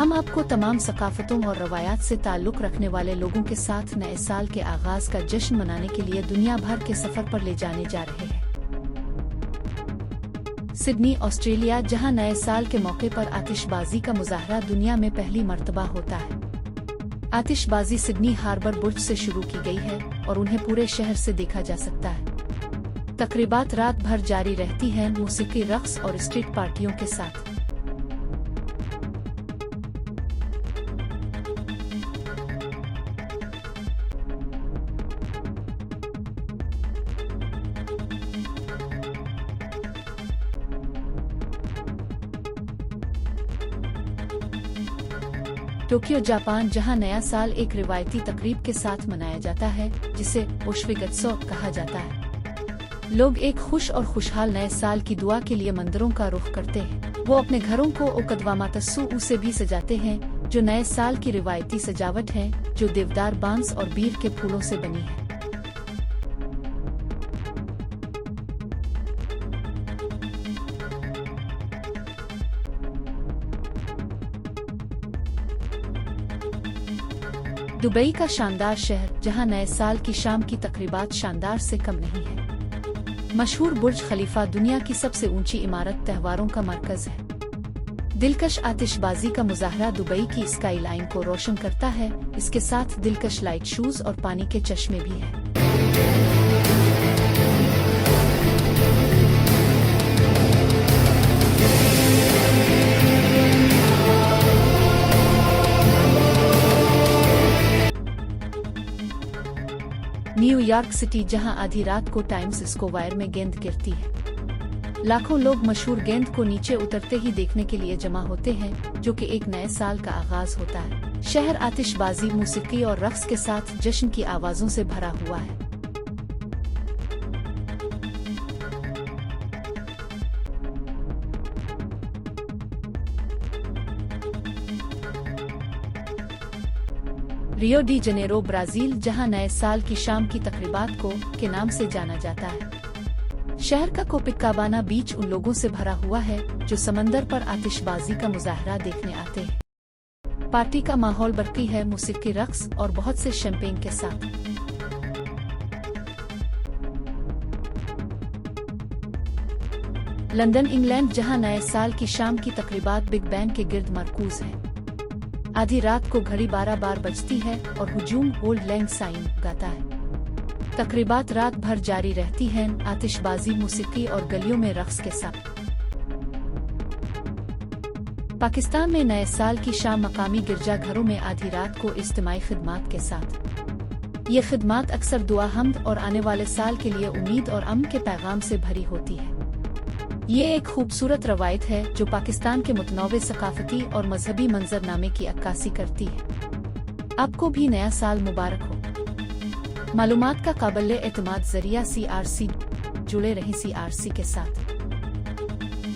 हम आपको तमाम सकाफतों और रवायात से ताल्लुक़ रखने वाले लोगों के साथ नए साल के आगाज़ का जश्न मनाने के लिए दुनिया भर के सफ़र पर ले जाने जा रहे हैं। सिडनी, ऑस्ट्रेलिया, जहां नए साल के मौके पर आतिशबाजी का मुजाहरा दुनिया में पहली मर्तबा होता है। आतिशबाजी सिडनी हार्बर बुर्ज से शुरू की गई है और उन्हें पूरे शहर से देखा जा सकता है। तकरीबात रात भर जारी रहती हैं, मौसीकी, रक्स और स्ट्रीट पार्टियों के साथ। टोक्यो, जापान, जहां नया साल एक रिवायती तकरीब के साथ मनाया जाता है जिसे ओशविगत्सो कहा जाता है। लोग एक खुश और खुशहाल नए साल की दुआ के लिए मंदिरों का रुख करते हैं। वो अपने घरों को ओकदवामातसु से भी सजाते हैं, जो नए साल की रिवायती सजावट है जो देवदार, बांस और बीर के फूलों से बनी है। दुबई का शानदार शहर, जहां नए साल की शाम की तकरीबात शानदार से कम नहीं है। मशहूर बुर्ज खलीफा दुनिया की सबसे ऊंची इमारत त्योहारों का मरकज है। दिलकश आतिशबाजी का मुजाहरा दुबई की स्काई लाइन को रोशन करता है। इसके साथ दिलकश लाइट शूज और पानी के चश्मे भी हैं। न्यूयॉर्क सिटी, जहां आधी रात को टाइम्स स्क्वायर में गेंद गिरती है। लाखों लोग मशहूर गेंद को नीचे उतरते ही देखने के लिए जमा होते हैं, जो कि एक नए साल का आगाज होता है। शहर आतिशबाजी, मौसीकी और रक्स के साथ जश्न की आवाजों से भरा हुआ है। रियो डी जनेरो, ब्राजील, जहां नए साल की शाम की तकरीबात के नाम से जाना जाता है। शहर का कोपिकाबाना बीच उन लोगों से भरा हुआ है जो समंदर पर आतिशबाजी का मुजाहरा देखने आते हैं। पार्टी का माहौल बरकी है, मौसीकी, रक्स और बहुत से शैंपेन के साथ। लंदन, इंग्लैंड, जहां नए साल की शाम की तकरीबात बिग बैन के गिर्द मरकूज है। आधी रात को घड़ी 12 बार बजती है और हुजूम ओल्ड लैंग साइन गाता है। तकरीबात रात भर जारी रहती हैं, आतिशबाजी, मौसीकी और गलियों में रक्स के साथ। पाकिस्तान में नए साल की शाम मकामी गिरजाघरों में आधी रात को इज्तिमाई खिदमात के साथ। ये खिदमात अक्सर दुआ, हम्द और आने वाले साल के लिए उम्मीद और अमन के पैगाम से भरी होती है। ये एक खूबसूरत रवायत है जो पाकिस्तान के मुतनव्वे सकाफती और मजहबी मंजरनामे की अक्कासी करती है। आपको भी नया साल मुबारक हो। मालूमात का काबिल एतमाद जरिया CRC, जुड़े रहें CRC के साथ।